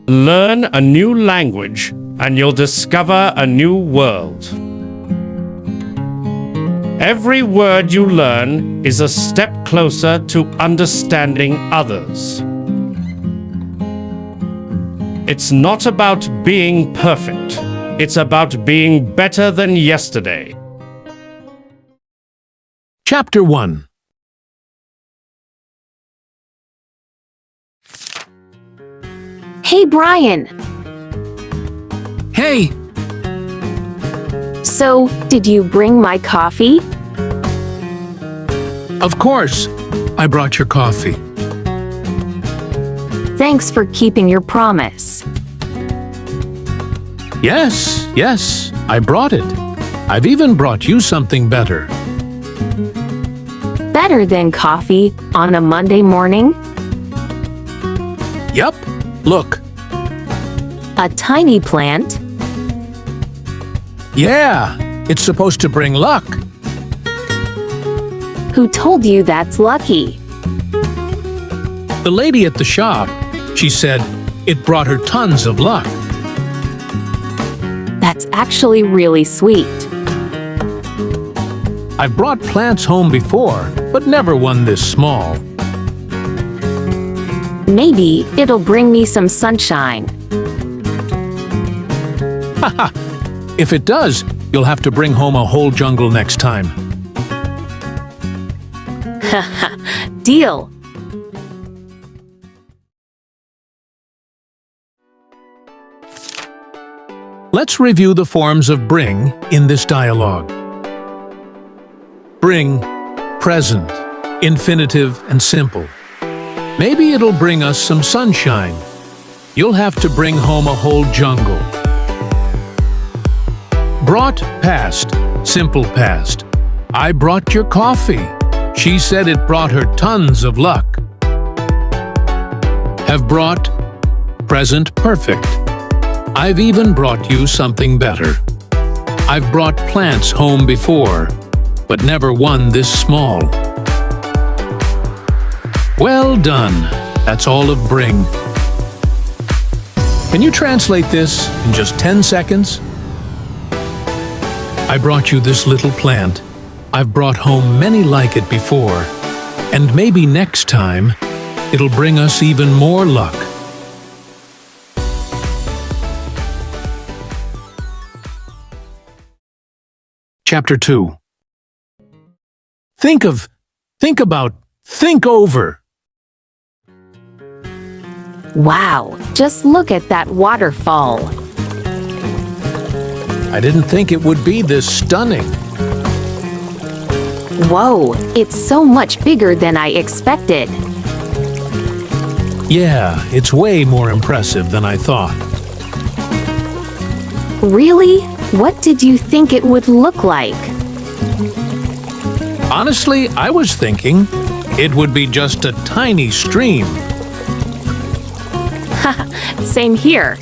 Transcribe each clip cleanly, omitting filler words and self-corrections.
Learn a new language and you'll discover a new world. Every word you learn is a step closer to understanding others. It's not about being perfect. It's about being better than yesterday. Chapter 1. Hey, Brian. Hey, So, did you bring my coffee? of course, I brought your coffee. Thanks for keeping your promise. Yes, I brought it. I've even brought you something better. Better than coffee on a Monday morning? Yup, look. A tiny plant? Yeah, it's supposed to bring luck. Who told you that's lucky? The lady at the shop, she said it brought her tons of luck. That's actually really sweet. I've brought plants home before, but never one this small. Maybe it'll bring me some sunshine. Haha, if it does, you'll have to bring home a whole jungle next time. Deal. Let's review the forms of bring in this dialogue. Bring, present, infinitive, and simple. Maybe it'll bring us some sunshine. You'll have to bring home a whole jungle. Brought, past, simple past. I brought your coffee. She said it brought her tons of luck. Have brought, present perfect. I've even brought you something better. I've brought plants home before, but never one this small. Well done. That's all of bring. Can you translate this in just 10 seconds? I brought you this little plant. I've brought home many like it before, and maybe next time, it'll bring us even more luck. Chapter 2. Think about, think over. Wow, just look at that waterfall. I didn't think it would be this stunning. Whoa, it's so much bigger than I expected. Yeah, it's way more impressive than I thought. Really? What did you think it would look like? Honestly, I was thinking it would be just a tiny stream. Same here.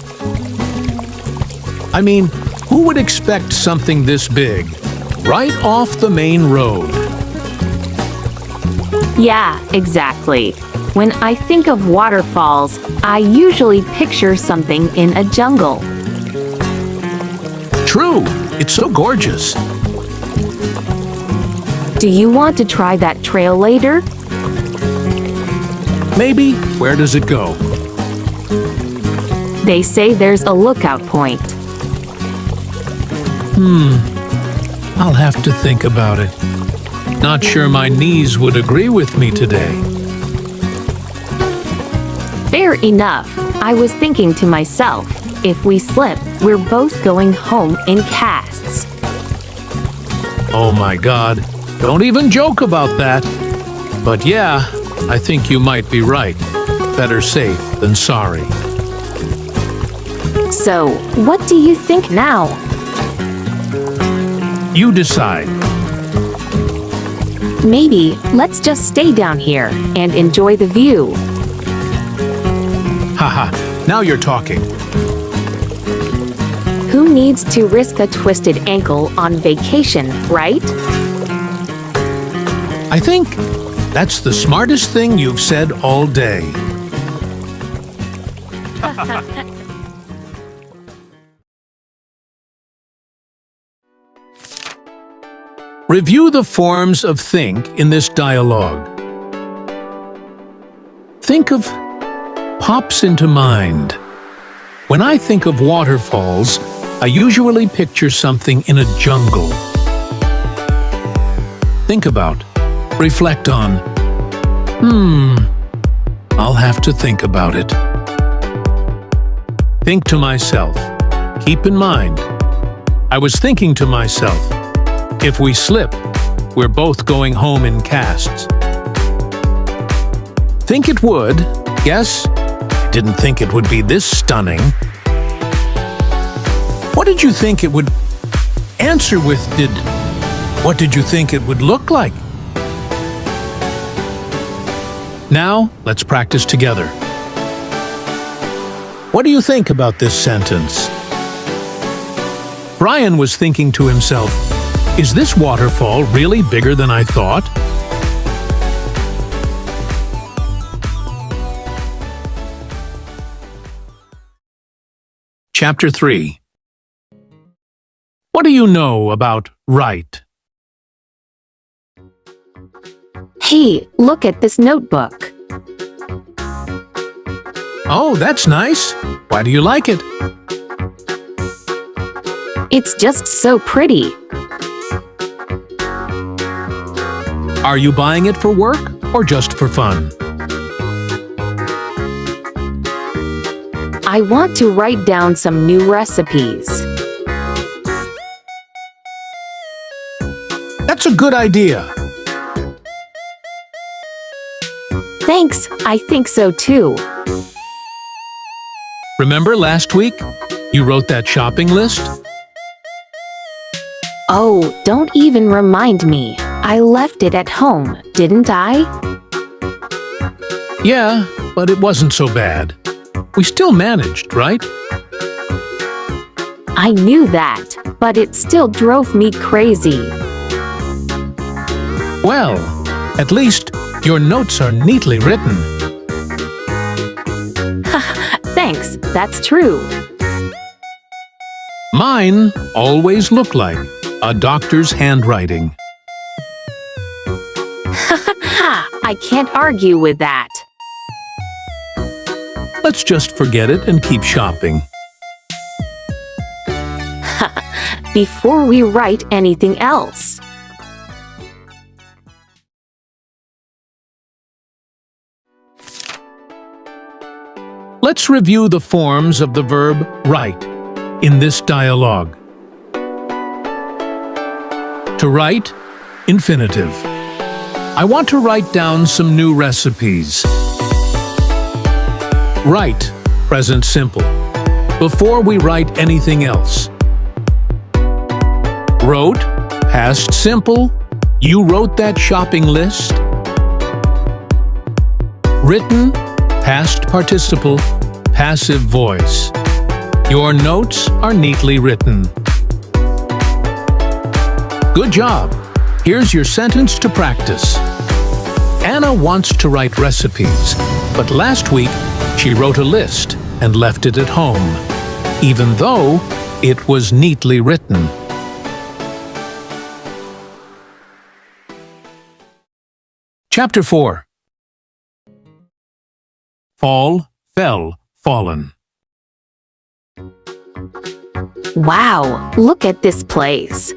I mean, who would expect something this big, right off the main road? Yeah, exactly. When I think of waterfalls, I usually picture something in a jungle. True, it's so gorgeous. Do you want to try that trail later? Maybe, where does it go? They say there's a lookout point. I'll have to think about it. Not sure my knees would agree with me today. Fair enough. I was thinking to myself, if we slip, we're both going home in casts. Oh my God, don't even joke about that. But yeah, I think you might be right. Better safe than sorry. So, what do you think now? You decide. Maybe let's just stay down here and enjoy the view. Haha, now you're talking. Who needs to risk a twisted ankle on vacation, right? I think that's the smartest thing you've said all day. Review the forms of think in this dialogue. Think of pops into mind. When I think of waterfalls, I usually picture something in a jungle. Think about, reflect on, I'll have to think about it. Think to myself. Keep in mind, I was thinking to myself, if we slip, we're both going home in casts. Think it would, yes? I didn't think it would be this stunning. What did you think it would answer with? What did you think it would look like? Now, let's practice together. What do you think about this sentence? Brian was thinking to himself, is this waterfall really bigger than I thought? Chapter 3. What do you know about right? Hey, look at this notebook. Oh, that's nice. Why do you like it? It's just so pretty. Are you buying it for work or just for fun? I want to write down some new recipes. That's a good idea. Thanks, I think so too. Remember last week? You wrote that shopping list? Oh, don't even remind me. I left it at home, didn't I? Yeah, but it wasn't so bad. We still managed, right? I knew that, but it still drove me crazy. Well, at least your notes are neatly written. Thanks, that's true. Mine always look like a doctor's handwriting. I can't argue with that. Let's just forget it and keep shopping. Before we write anything else. Let's review the forms of the verb write in this dialogue. To write, infinitive. I want to write down some new recipes. Write, present simple. Before we write anything else. Wrote, past simple. You wrote that shopping list. Written, past participle, passive voice. Your notes are neatly written. Good job. Here's your sentence to practice. Anna wants to write recipes, but last week she wrote a list and left it at home, even though it was neatly written. Chapter 4. Fall, fell, fallen. Wow, look at this place.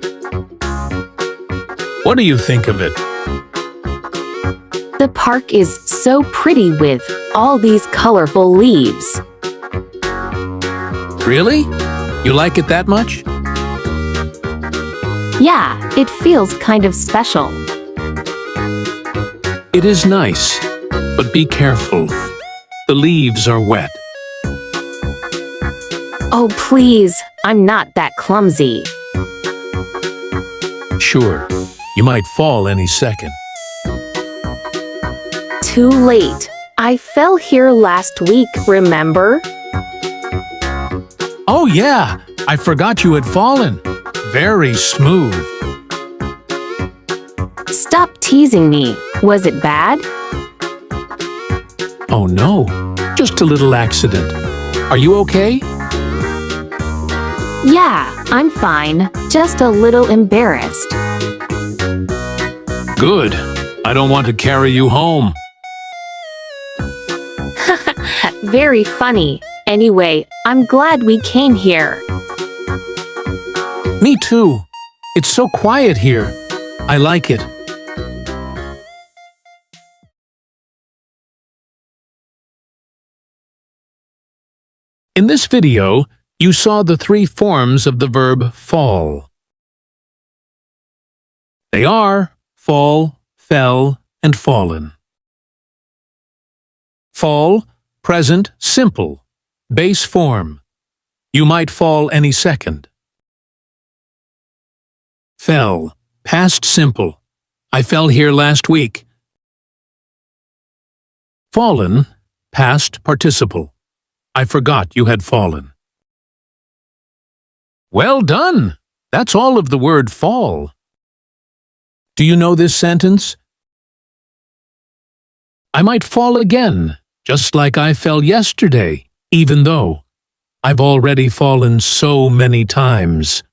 What do you think of it? The park is so pretty with all these colorful leaves. Really? You like it that much? Yeah, it feels kind of special. It is nice, but be careful. The leaves are wet. Oh, please, I'm not that clumsy. Sure, you might fall any second. Too late. I fell here last week, remember? Oh yeah, I forgot you had fallen. Very smooth. Stop teasing me. Was it bad? Oh no, just a little accident. Are you okay? Yeah, I'm fine. Just a little embarrassed. Good. I don't want to carry you home. Very funny. Anyway, I'm glad we came here. Me too. It's so quiet here. I like it. In this video, you saw the three forms of the verb fall. They are fall, fell, and fallen. Fall, present simple, base form. You might fall any second. Fell, past simple. I fell here last week. Fallen, past participle. I forgot you had fallen. Well done! That's all of the word fall. Do you know this sentence? I might fall again, just like I fell yesterday, even though I've already fallen so many times.